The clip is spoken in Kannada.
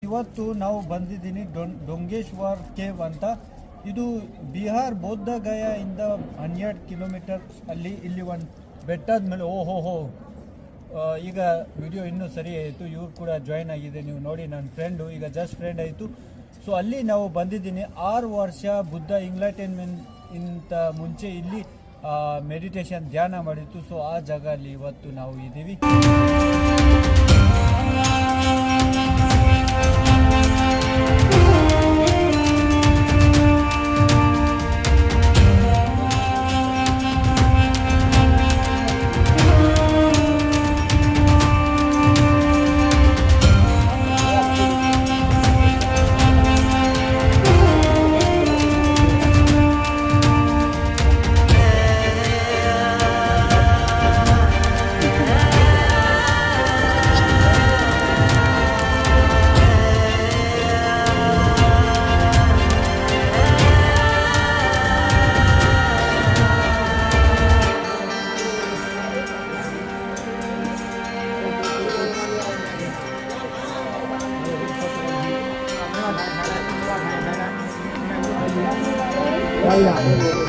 ಇವತ್ತು ನಾವು ಬಂದಿದ್ದೀನಿ ಡೊಂಗೇಶ್ವರ್ ಕೇವ್ ಅಂತ. ಇದು ಬಿಹಾರ್ ಬೌದ್ಧ ಗಯಾ ಇಂದ 12 ಕಿಲೋಮೀಟರ್ ಅಲ್ಲಿ. ಇಲ್ಲಿ ಒಂದು ಬೆಟ್ಟದ ಮೇಲೆ ಓಹೋ ಈಗ ವಿಡಿಯೋ ಇನ್ನೂ ಸರಿ ಆಯಿತು. ಇವ್ರು ಕೂಡ ಜಾಯ್ನ್ ಆಗಿದೆ, ನೀವು ನೋಡಿ, ನನ್ನ ಫ್ರೆಂಡು ಈಗ ಜಸ್ಟ್ ಫ್ರೆಂಡ್ ಆಯಿತು. ಸೊ ಅಲ್ಲಿ ನಾವು ಬಂದಿದ್ದೀನಿ. 6 ವರ್ಷ ಬುದ್ಧ ಎಂಲೈಟನ್ಮೆಂಟ್ ಇಂತ ಮುಂಚೆ ಇಲ್ಲಿ ಮೆಡಿಟೇಷನ್ ಧ್ಯಾನ ಮಾಡಿತ್ತು. ಸೊ ಆ ಜಾಗ ಅಲ್ಲಿ ಇವತ್ತು ನಾವು ಇದ್ದೀವಿ. đây là